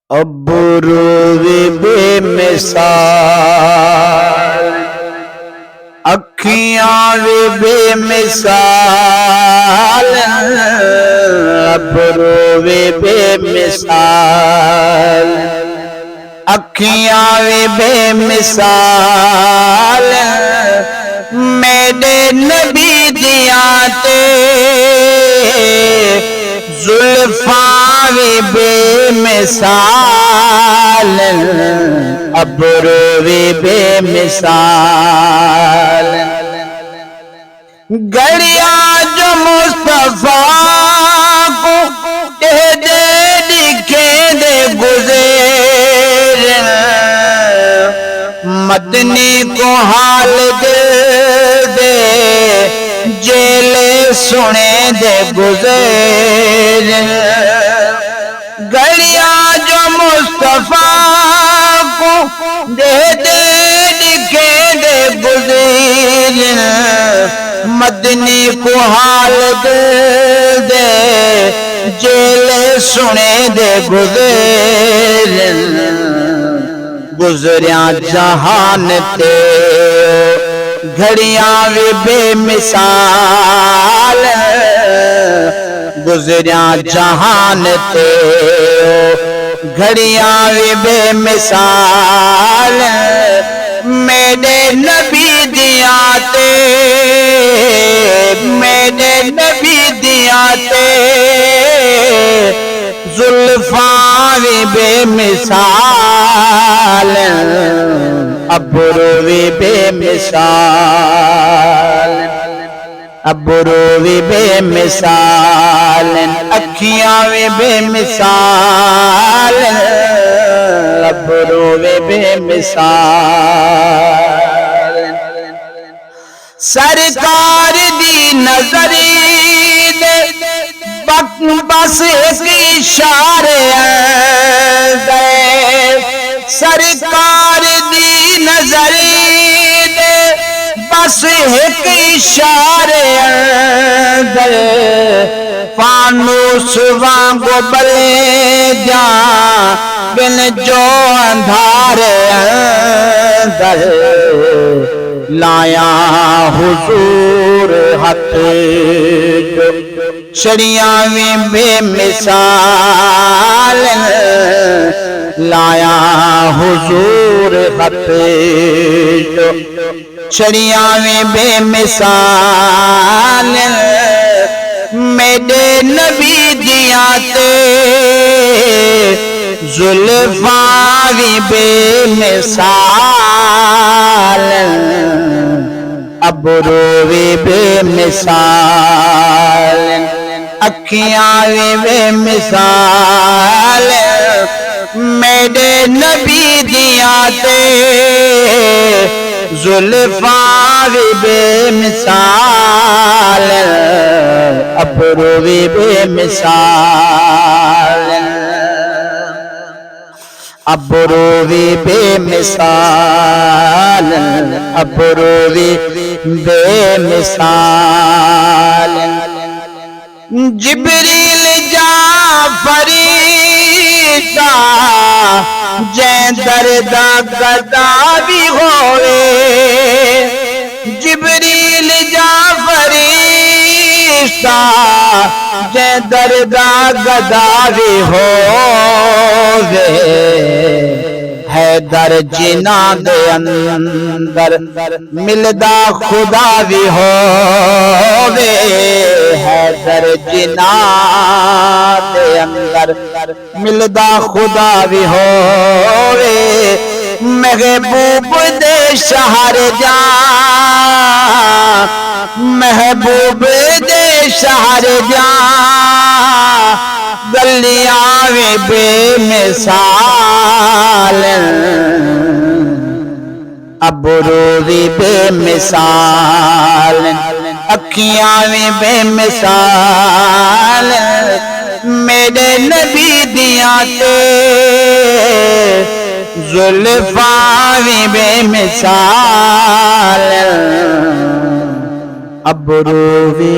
अब्रू बेमिसाल, अखियां वे बेमिसाल, अब्रू वे बेमिसाल, अखियां वे बेमिसाल, मेरे नबी दिया ते जुल्फा वे बेमिसाल, अब्रू वे बेमिसाल, गड़िया जो मुस्तफा को दे दिखे दे गुज़र, मदनी को हाल दे जेले सुने दे गुज़र, गड़िया जो मुस्तफा को दे दिखे दे गुज़र, मदनी को हाल दे जेले सुने दे गुज़र, गुज़रिया जहान ते घड़ियां वे बेमिसाल, गुज़रिया जहान ते घड़ियां वे बेमिसाल, मेरे नबी दिया ते, मेरे नबी दिया ते जुल्फा वे बेमिसाल, अब्रू वे बेमिसाल, अब्रू वे बेमिसाल, अखियां वे बेमिसाल, अब्रू वे बेमिसाल, सरकार दी नज़री दे बस एक इशारे दे, सरकार दी नज़री दे बस एक इशारे दे, फानूस वांगो बले जा बिन जो अंधारे दर, लाया हुजूर हथ छड़ियां वे बेमिसाल, लाया हुजूर हथ छड़ियां वे बेमिसाल, मेरे नबी दिया ते जुल्फा वे बेमिसाल, अब्रू वे बेमिसाल, अखियां वे बेमिसाल, मेरे नबी दिया ते जुल्फा वे बेमिसाल, अब्रू वे बेमिसाल, अब्रू वे बेमिसाल, अब्रू वे बेमिसाल, जिब्रील जा फरिश्ता जै दरदा गदा भी होवे, जिब्रील जा फरिश्ता जै दरदा गदा भी होवे, हैदर जिना दे अंदर मिलदा खुदा भी होवे, हैदर जिना दे अंदर मिलदा खुदा भी होवे, महबूब दे शहर जा, महबूब दे शहर जा, गलियां वे बेमिसाल, अब्रू वे बेमिसाल, अखियां वे बेमिसाल, मेरे नबी दिया ते जुल्फा वे बेमिसाल, अब्रू वे